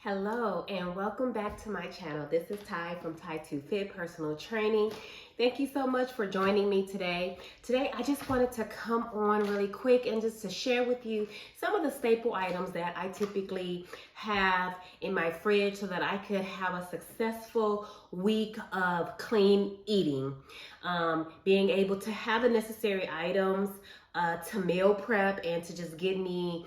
Hello and welcome back to my channel. This is Ty from Ty2Fit Personal Training. Thank you so much for joining me today. Today I just wanted to come on really quick and just to share with you some of the staple items that I typically have in my fridge so that I could have a successful week of clean eating. Being able to have the necessary items to meal prep and to just get me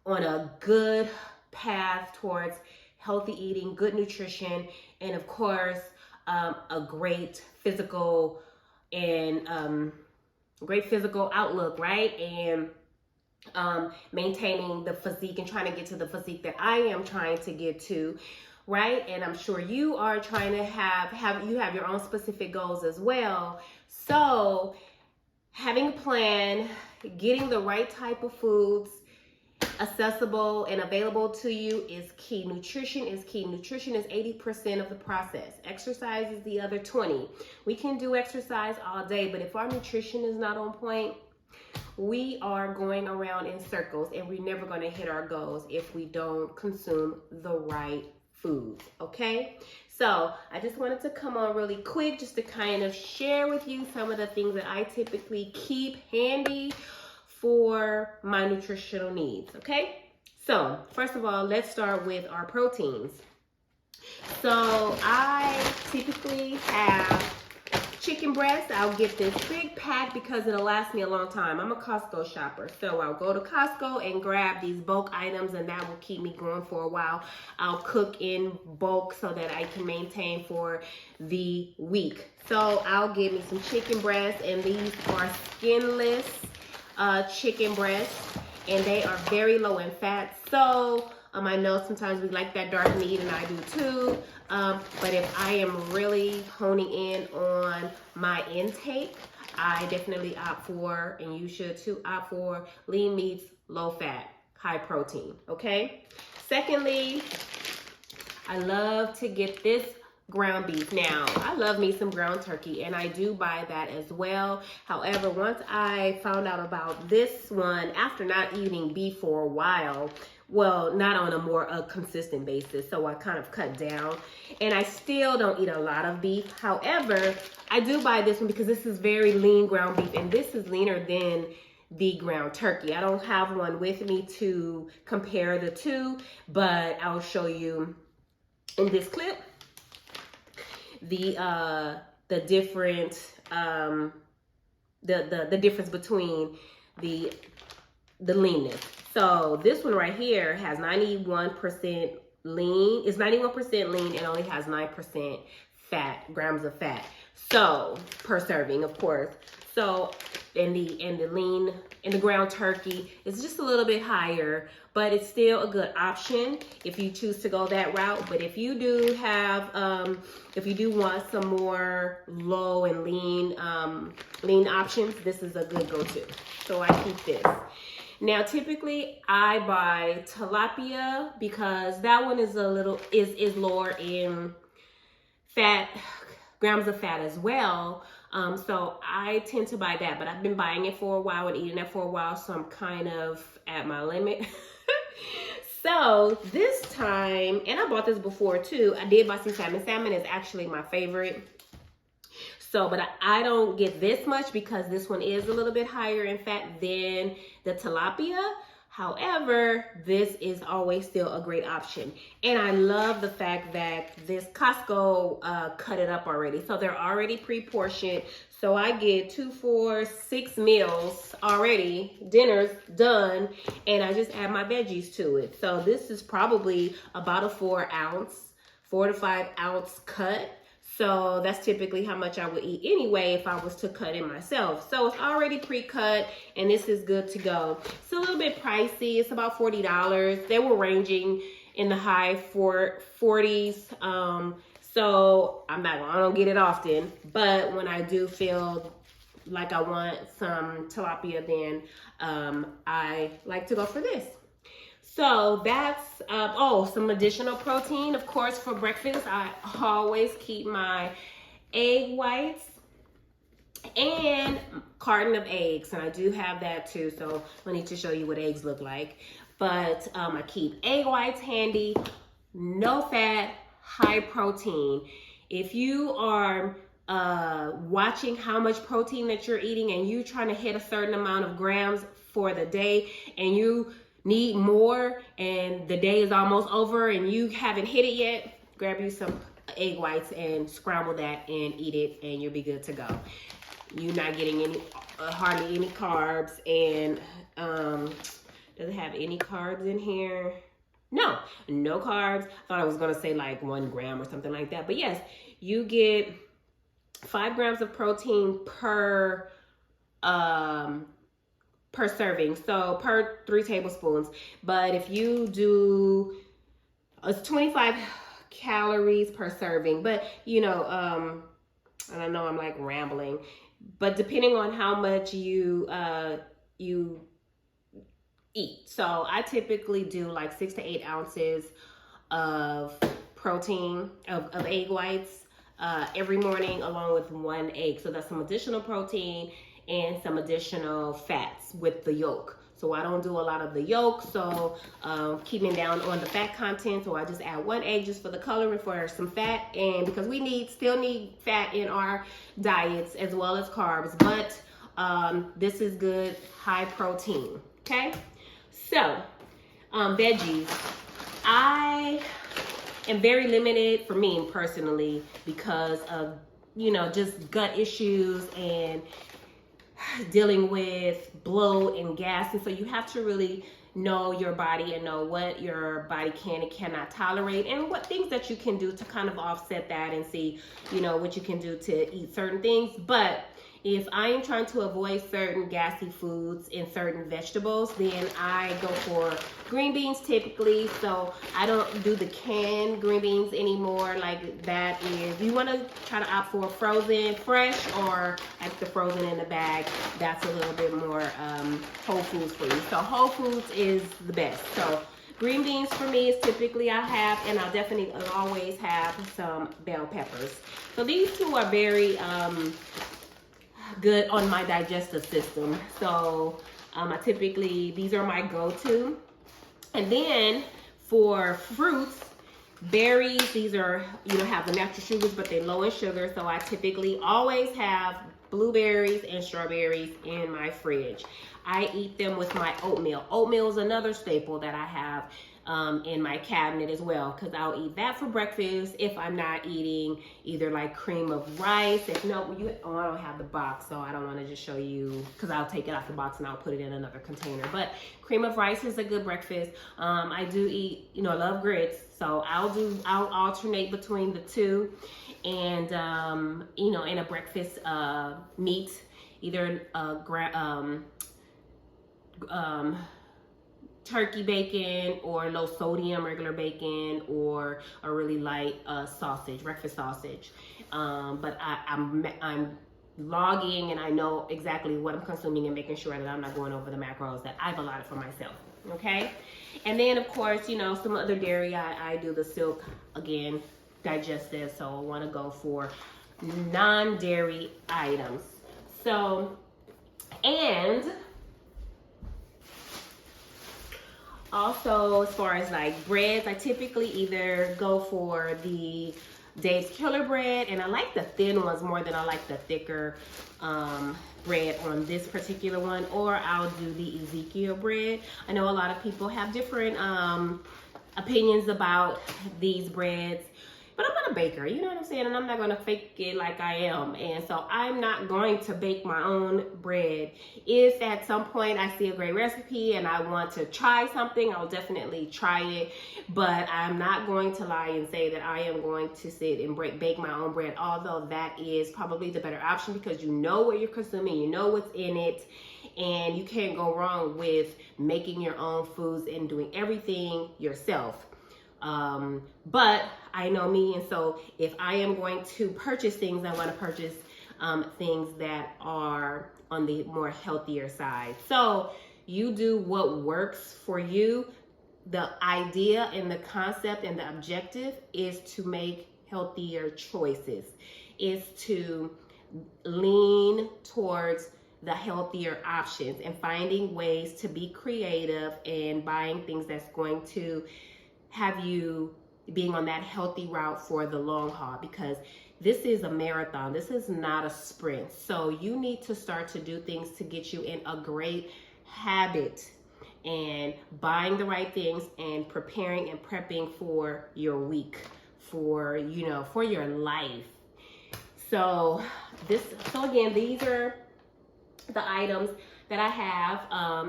on a good path towards healthy eating, good nutrition, and of course, a great physical outlook, right? And maintaining the physique and trying to get to the physique that I am trying to get to, right? And I'm sure you are trying to have your own specific goals as well. So having a plan, getting the right type of foods accessible and available to you is key. Nutrition is key. Nutrition is 80% of the process. Exercise is the other 20. We can do exercise all day, but if our nutrition is not on point, we are going around in circles and we're never going to hit our goals if we don't consume the right foods, okay? So I just wanted to come on really quick just to kind of share with you some of the things that I typically keep handy for my nutritional needs, okay? So first of all, let's start with our proteins. So I typically have chicken breast. I'll get this big pack because it'll last me a long time. I'm a Costco shopper, so I'll go to Costco and grab these bulk items and that will keep me going for a while. I'll cook in bulk so that I can maintain for the week. So I'll get me some chicken breast, and these are skinless chicken breasts, and they are very low in fat. So I know sometimes we like that dark meat, and I do too. But if I am really honing in on my intake, I definitely opt for, and you should too, opt for lean meats, low fat, high protein, okay? Secondly, I love to get this ground beef. Now, I love me some ground turkey, and I do buy that as well. However, once I found out about this one, after not eating beef for a while, well, not on a more consistent basis, so I kind of cut down, and I still don't eat a lot of beef. However, I do buy this one because this is very lean ground beef, and this is leaner than the ground turkey. I don't have one with me to compare the two, but I'll show you in this clip the different the difference between the leanness. So this one right here has 91% lean. It's 91% lean and only has 9% fat, grams of fat. So per serving, of course. So in the ground turkey, it's just a little bit higher, but it's still a good option if you choose to go that route. But if you do have, if you do want some more low and lean options, this is a good go-to. So I keep this. Now, typically I buy tilapia because that one is is lower in fat, grams of fat as well. So I tend to buy that, but I've been buying it for a while and eating it for a while, so I'm kind of at my limit. So this time, and I bought this before too, I did buy some salmon. Salmon is actually my favorite. So, but I don't get this much because this one is a little bit higher in fat than the tilapia. However, this is always still a great option. And I love the fact that this Costco cut it up already. So they're already pre-portioned. So I get 2, 4, 6 meals already, dinners done, and I just add my veggies to it. So this is probably about a 4 to 5 ounce cut. So that's typically how much I would eat anyway if I was to cut it myself. So it's already pre-cut and this is good to go. It's a little bit pricey. It's about $40. They were ranging in the high 40s. So I don't get it often, but when I do feel like I want some tilapia, then I like to go for this. So that's, some additional protein. Of course, for breakfast, I always keep my egg whites and carton of eggs. And I do have that too, so I need to show you what eggs look like. But I keep egg whites handy, no fat, high protein. If you are watching how much protein that you're eating and you trying to hit a certain amount of grams for the day and you need more and the day is almost over and you haven't hit it yet, grab you some egg whites and scramble that and eat it and you'll be good to go. You're not getting any hardly any carbs, and does it have any carbs in here? No carbs. I thought I was gonna say like 1 gram or something like that, but yes, you get 5 grams of protein per serving, so per 3 tablespoons. But if you do, it's 25 calories per serving. But you know, and I know I'm like rambling, but depending on how much you eat. So I typically do like 6 to 8 ounces of protein of egg whites every morning, along with 1 egg. So that's some additional protein and some additional fats with the yolk. So I don't do a lot of the yolk, so keeping down on the fat content. So I just add 1 egg just for the color and for some fat, and because we still need fat in our diets as well as carbs, but this is good high protein. Okay, so veggies, I am very limited for me personally because of, you know, just gut issues and dealing with bloat and gas. And so you have to really know your body and know what your body can and cannot tolerate, and what things that you can do to kind of offset that and see, you know, what you can do to eat certain things. But if I am trying to avoid certain gassy foods and certain vegetables, then I go for green beans typically. So I don't do the canned green beans anymore. Like that is, you want to try to opt for frozen, fresh, or like the frozen in the bag. That's a little bit more whole foods for you. So whole foods is the best. So green beans for me is typically I have, and I'll definitely always have some bell peppers. So these two are very good on my digestive system. So I typically, these are my go-to. And then for fruits, berries, these are, you know, have the natural sugars, but they're low in sugar. So I typically always have blueberries and strawberries in my fridge. I eat them with my oatmeal. Oatmeal is another staple that I have in my cabinet as well, because I'll eat that for breakfast if I'm not eating either like cream of rice. If no, I don't have the box, so I don't want to just show you, because I'll take it off the box and I'll put it in another container. But cream of rice is a good breakfast. I do eat, you know, I love grits, so I'll alternate between the two. And you know, in a breakfast meat, either turkey bacon or low sodium regular bacon, or a really light sausage, breakfast sausage. But I'm logging, and I know exactly what I'm consuming and making sure that I'm not going over the macros that I've allotted for myself. Okay, and then of course, you know, some other dairy. I do the Silk, again, digestive, so I want to go for non-dairy items. So, and also, as far as like breads, I typically either go for the Dave's Killer bread, and I like the thin ones more than I like the thicker bread on this particular one, or I'll do the Ezekiel bread. I know a lot of people have different opinions about these breads, but I'm not a baker, you know what I'm saying? And I'm not going to fake it like I am. And so I'm not going to bake my own bread. If at some point I see a great recipe and I want to try something, I'll definitely try it. But I'm not going to lie and say that I am going to sit and bake my own bread, although that is probably the better option, because you know what you're consuming, you know what's in it, and you can't go wrong with making your own foods and doing everything yourself. But I know me, and so if I am going to purchase things, I want to purchase things that are on the more healthier side. So you do what works for you. The idea and the concept and the objective is to make healthier choices, is to lean towards the healthier options and finding ways to be creative and buying things that's going to have you being on that healthy route for the long haul, because this is a marathon. This is not a sprint. So you need to start to do things to get you in a great habit and buying the right things and preparing and prepping for your week, for, you know, for your life. So again, these are the items that I have,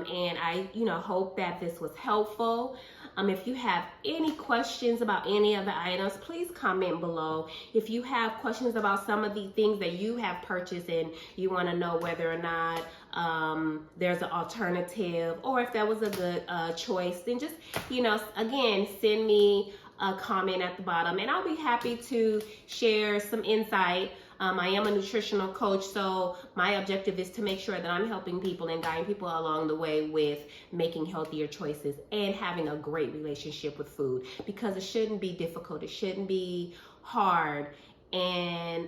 and I, you know, hope that this was helpful. If you have any questions about any of the items, please comment below. If you have questions about some of the things that you have purchased and you want to know whether or not there's an alternative, or if that was a good choice, then just, you know, again, send me a comment at the bottom, and I'll be happy to share some insight. I am a nutritional coach, so my objective is to make sure that I'm helping people and guiding people along the way with making healthier choices and having a great relationship with food, because it shouldn't be difficult. It shouldn't be hard. And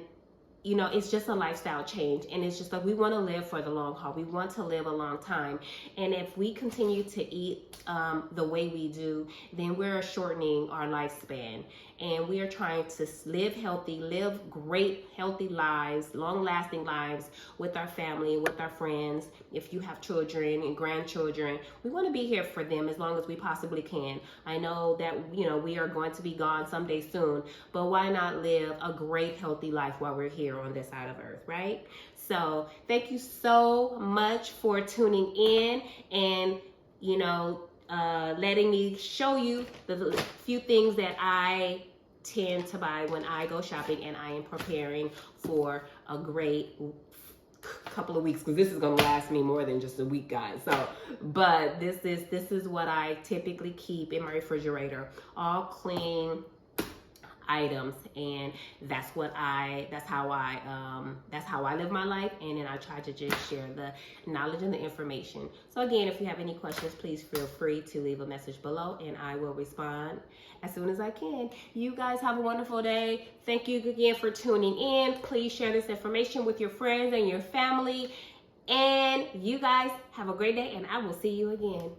you know, it's just a lifestyle change, and it's just like we want to live for the long haul. We want to live a long time, and if we continue to eat the way we do, then we're shortening our lifespan, and we are trying to live healthy, live great healthy lives, long-lasting lives with our family, with our friends. If you have children and grandchildren, we want to be here for them as long as we possibly can. I know that, you know, we are going to be gone someday soon, but why not live a great healthy life while we're here on this side of earth, right? So thank you so much for tuning in and, you know, letting me show you the few things that I tend to buy when I go shopping and I am preparing for a great couple of weeks, because this is going to last me more than just a week, guys. So, but this is what I typically keep in my refrigerator, all clean items, and that's how I live my life, and then I try to just share the knowledge and the information. So again, if you have any questions, please feel free to leave a message below, and I will respond as soon as I can. You guys have a wonderful day. Thank you again for tuning in. Please share this information with your friends and your family, and you guys have a great day, and I will see you again.